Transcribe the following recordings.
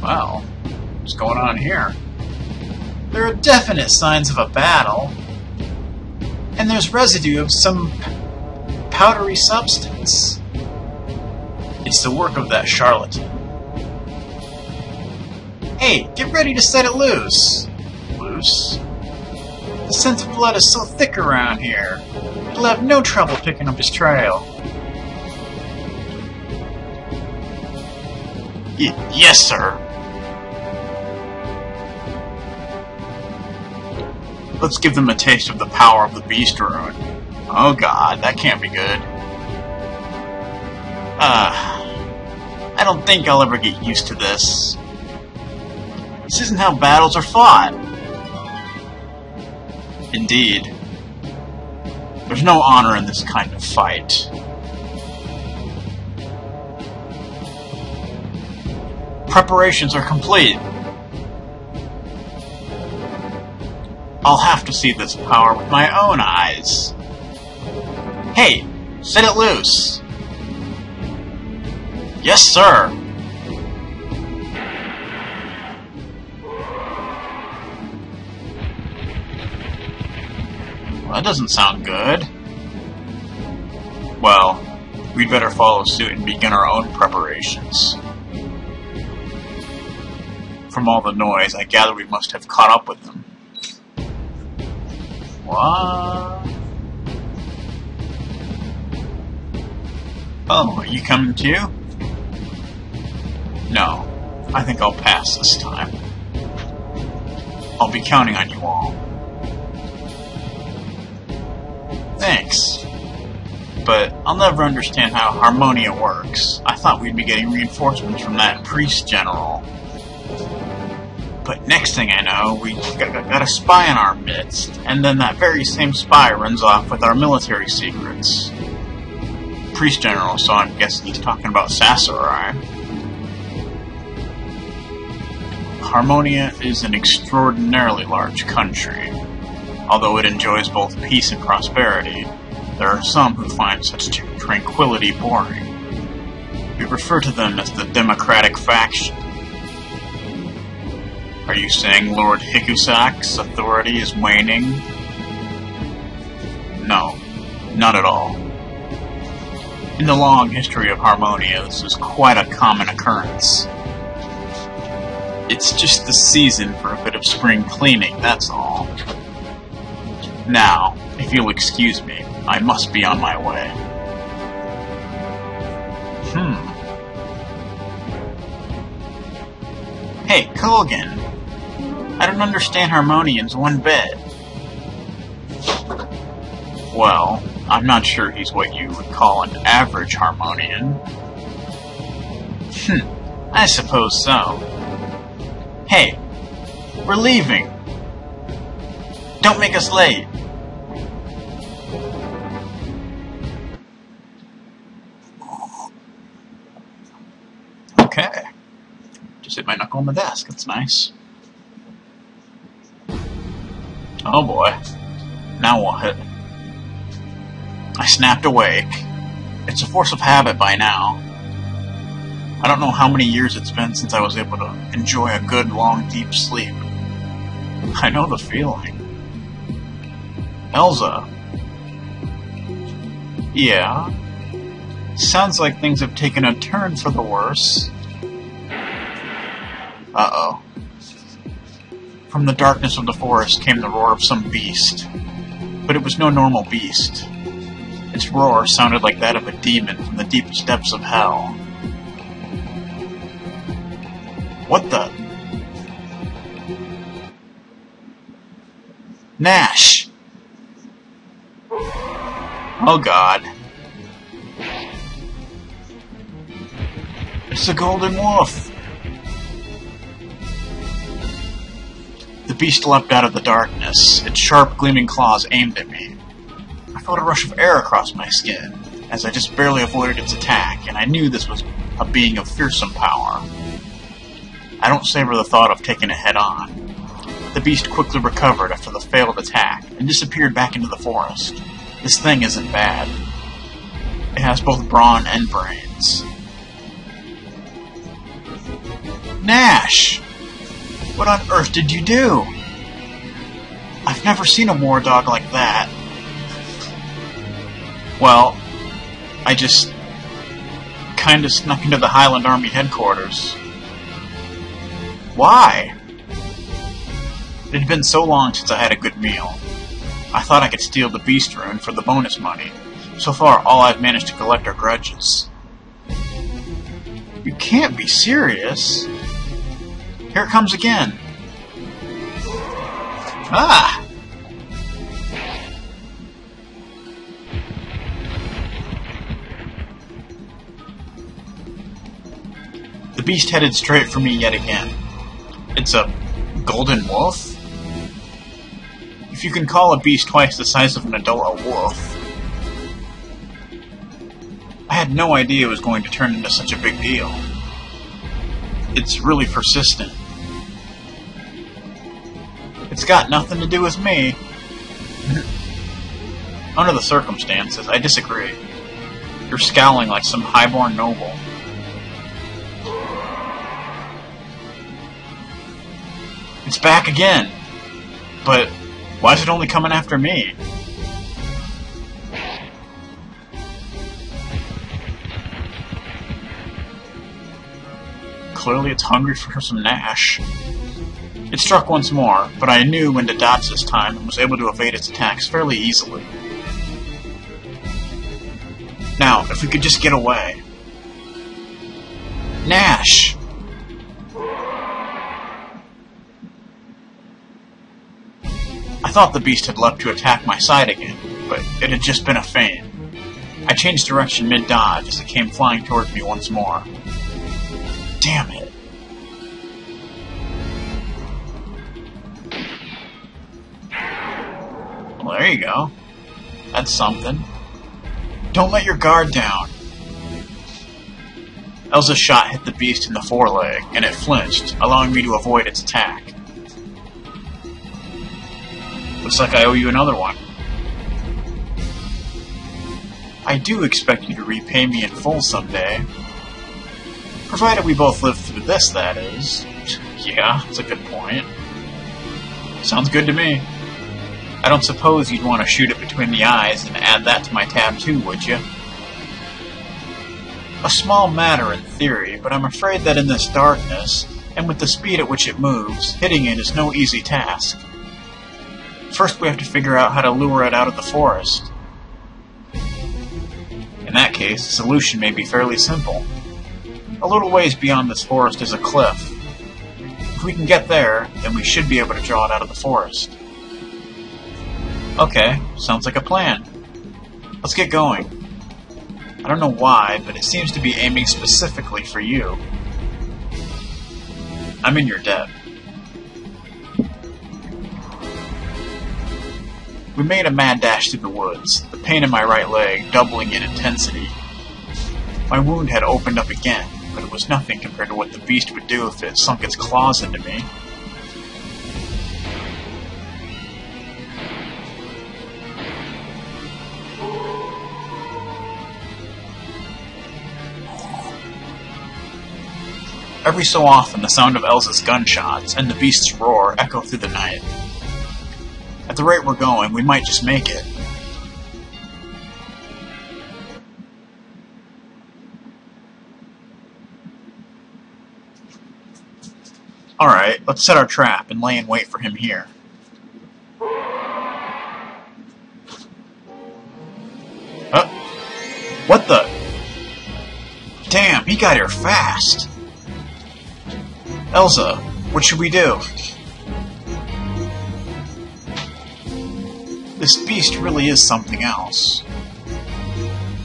Well, what's going on here? There are definite signs of a battle, and there's residue of some powdery substance. It's the work of that charlatan. Hey, get ready to set it loose! Loose? The scent of blood is so thick around here, you'll have no trouble picking up his trail. Yes, sir. Let's give them a taste of the power of the Beast Rune. Oh god, that can't be good. I don't think I'll ever get used to this. This isn't how battles are fought. Indeed. There's no honor in this kind of fight. Preparations are complete. I'll have to see this power with my own eyes. Hey, set it loose. Yes, sir. Well, that doesn't sound good. Well, we'd better follow suit and begin our own preparations. From all the noise, I gather we must have caught up with them. What? Oh, are you coming too? No, I think I'll pass this time. I'll be counting on you all. Thanks. But I'll never understand how Harmonia works. I thought we'd be getting reinforcements from that priest general. But next thing I know, we got a spy in our midst, and then that very same spy runs off with our military secrets. Priest General, so I'm guessing he's talking about Sasarai. Harmonia is an extraordinarily large country. Although it enjoys both peace and prosperity, there are some who find such tranquility boring. We refer to them as the Democratic faction. Are you saying Lord Hikusak's authority is waning? No, not at all. In the long history of Harmonia, this is quite a common occurrence. It's just the season for a bit of spring cleaning, that's all. Now, if you'll excuse me, I must be on my way. Hey, Culgan! I don't understand Harmonians one bit. Well, I'm not sure he's what you would call an average Harmonian. I suppose so. Hey, we're leaving. Don't make us late. Okay. Just hit my knuckle on the desk, that's nice. Oh boy. Now what? I snapped awake. It's a force of habit by now. I don't know how many years it's been since I was able to enjoy a good, long, deep sleep. I know the feeling. Elza. Yeah? Sounds like things have taken a turn for the worse. Uh-oh. From the darkness of the forest came the roar of some beast. But it was no normal beast. Its roar sounded like that of a demon from the deepest depths of hell. What the? Nash! Oh god. It's the Golden Wolf! The beast leapt out of the darkness, its sharp, gleaming claws aimed at me. I felt a rush of air across my skin, as I just barely avoided its attack, and I knew this was a being of fearsome power. I don't savor the thought of taking it head-on. The beast quickly recovered after the failed attack, and disappeared back into the forest. This thing isn't bad. It has both brawn and brains. Nash! What on earth did you do? I've never seen a war dog like that. Well, I just kinda snuck into the Highland Army headquarters. Why? It had been so long since I had a good meal. I thought I could steal the Beast Rune for the bonus money. So far, all I've managed to collect are grudges. You can't be serious. Here it comes again. Ah! The beast headed straight for me yet again. It's a golden wolf? If you can call a beast twice the size of an adult a wolf. I had no idea it was going to turn into such a big deal. It's really persistent. It's got nothing to do with me. Under the circumstances, I disagree. You're scowling like some highborn noble. It's back again. But why is it only coming after me? Clearly it's hungry for some Nash. It struck once more, but I knew when to dodge this time and was able to evade its attacks fairly easily. Now, if we could just get away. Nash! I thought the beast had leapt to attack my side again, but it had just been a feint. I changed direction mid-dodge as it came flying towards me once more. Damn it. Well, there you go. That's something. Don't let your guard down. Elza's shot hit the beast in the foreleg, and it flinched, allowing me to avoid its attack. Looks like I owe you another one. I do expect you to repay me in full someday. Provided we both live through this, that is. Yeah, that's a good point. Sounds good to me. I don't suppose you'd want to shoot it between the eyes and add that to my tab too, would you? A small matter in theory, but I'm afraid that in this darkness, and with the speed at which it moves, hitting it is no easy task. First we have to figure out how to lure it out of the forest. In that case, the solution may be fairly simple. A little ways beyond this forest is a cliff. If we can get there, then we should be able to draw it out of the forest. Okay, sounds like a plan. Let's get going. I don't know why, but it seems to be aiming specifically for you. I'm in your debt. We made a mad dash through the woods, the pain in my right leg doubling in intensity. My wound had opened up again, but it was nothing compared to what the beast would do if it sunk its claws into me. Every so often, the sound of Elza's gunshots and the beast's roar echo through the night. At the rate we're going, we might just make it. Alright, let's set our trap and lay in wait for him here. What the? Damn, he got here fast! Elza, what should we do? This beast really is something else.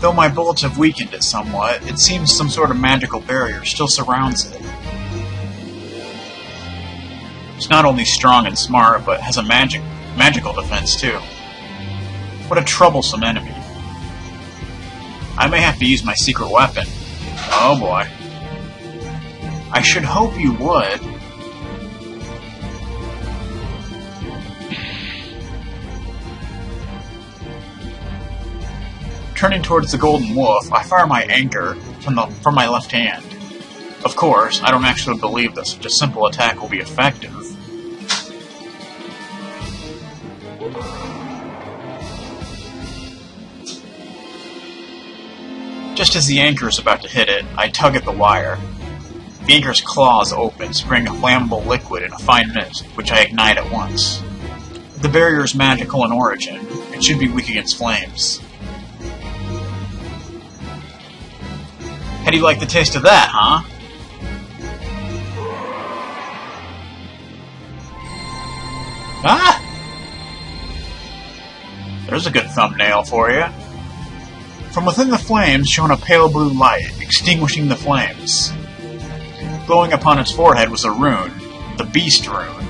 Though my bullets have weakened it somewhat, it seems some sort of magical barrier still surrounds it. It's not only strong and smart, but has a magical defense too. What a troublesome enemy. I may have to use my secret weapon. Oh boy. I should hope you would. Turning towards the golden wolf, I fire my anchor from my left hand. Of course, I don't actually believe that such a simple attack will be effective. Just as the anchor is about to hit it, I tug at the wire. The anchor's claws open, spraying a flammable liquid in a fine mist, which I ignite at once. The barrier is magical in origin. It should be weak against flames. How do you like the taste of that, huh? Ah! There's a good thumbnail for you. From within the flames shone a pale blue light, extinguishing the flames. Glowing upon its forehead was a rune, the Beast Rune.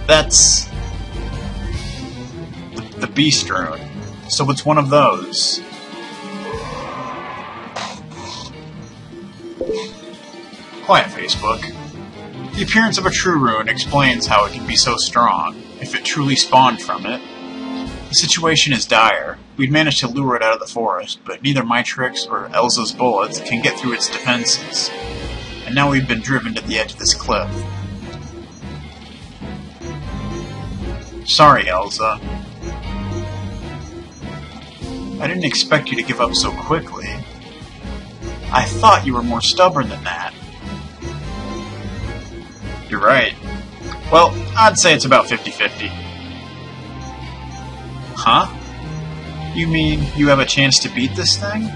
That's the Beast Rune. So it's one of those. Quiet, Facebook. The appearance of a true rune explains how it can be so strong, if it truly spawned from it. The situation is dire. We'd managed to lure it out of the forest, but neither my tricks or Elza's bullets can get through its defenses. And now we've been driven to the edge of this cliff. Sorry, Elza. I didn't expect you to give up so quickly. I thought you were more stubborn than that. You're right. Well, I'd say it's about 50-50. Huh? You mean you have a chance to beat this thing?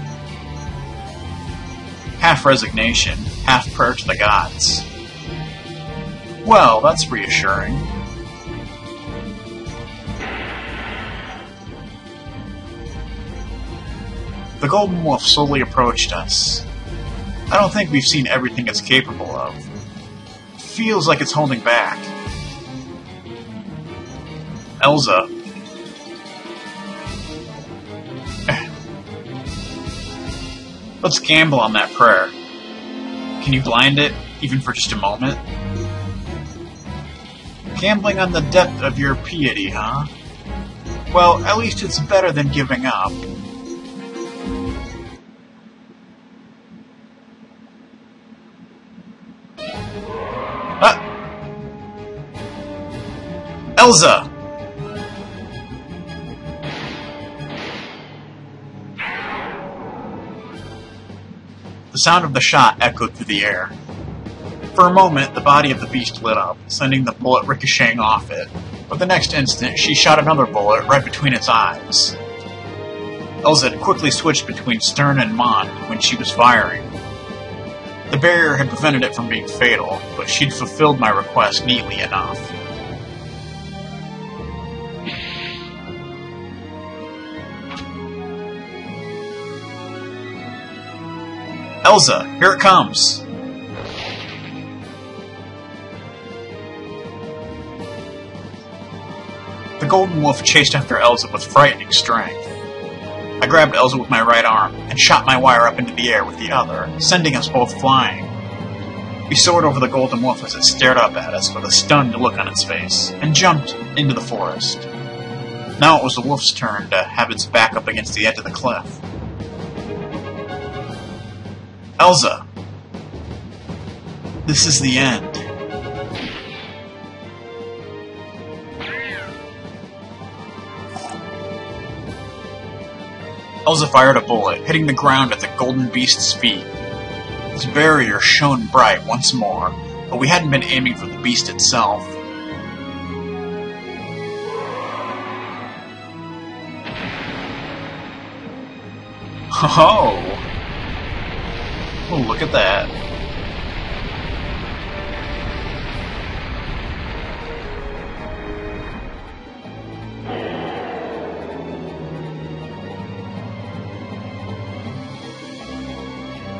Half resignation, half prayer to the gods. Well, that's reassuring. The Golden Wolf slowly approached us. I don't think we've seen everything it's capable of. Feels like it's holding back. Elza. Let's gamble on that prayer. Can you blind it, even for just a moment? Gambling on the depth of your piety, huh? Well, at least it's better than giving up. Elza! The sound of the shot echoed through the air. For a moment, the body of the beast lit up, sending the bullet ricocheting off it, but the next instant, she shot another bullet right between its eyes. Elza had quickly switched between Stern and Mond when she was firing. The barrier had prevented it from being fatal, but she'd fulfilled my request neatly enough. Elza, here it comes! The Golden Wolf chased after Elza with frightening strength. I grabbed Elza with my right arm and shot my wire up into the air with the other, sending us both flying. We soared over the Golden Wolf as it stared up at us with a stunned look on its face, and jumped into the forest. Now it was the wolf's turn to have its back up against the edge of the cliff. Elza! This is the end. Elza fired a bullet, hitting the ground at the golden beast's feet. Its barrier shone bright once more, but we hadn't been aiming for the beast itself. Oh! Oh, look at that.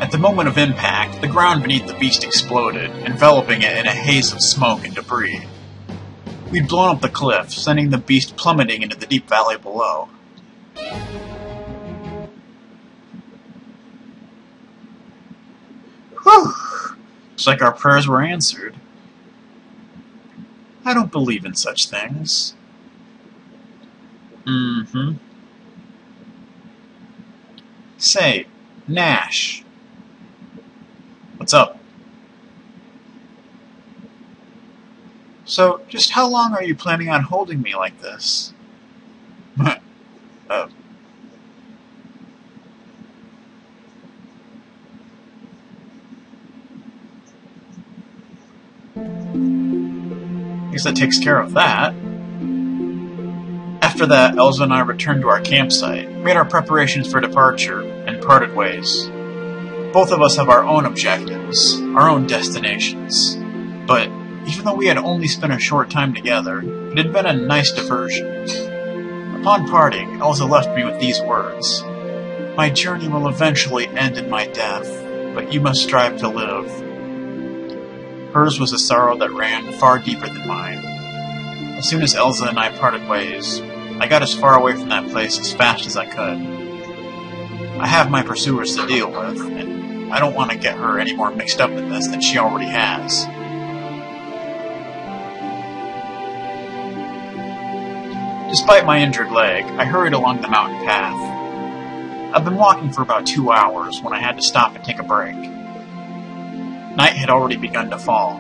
At the moment of impact, the ground beneath the beast exploded, enveloping it in a haze of smoke and debris. We'd blown up the cliff, sending the beast plummeting into the deep valley below. Whew! Looks like our prayers were answered. I don't believe in such things. Say, Nash. What's up? So, just how long are you planning on holding me like this? I guess that takes care of that. After that, Elza and I returned to our campsite, made our preparations for departure, and parted ways. Both of us have our own objectives, our own destinations. But even though we had only spent a short time together, it had been a nice diversion. Upon parting, Elza left me with these words: "My journey will eventually end in my death, but you must strive to live." Hers was a sorrow that ran far deeper than mine. As soon as Elza and I parted ways, I got as far away from that place as fast as I could. I have my pursuers to deal with, and I don't want to get her any more mixed up in this than she already has. Despite my injured leg, I hurried along the mountain path. I've been walking for about 2 hours when I had to stop and take a break. Night had already begun to fall,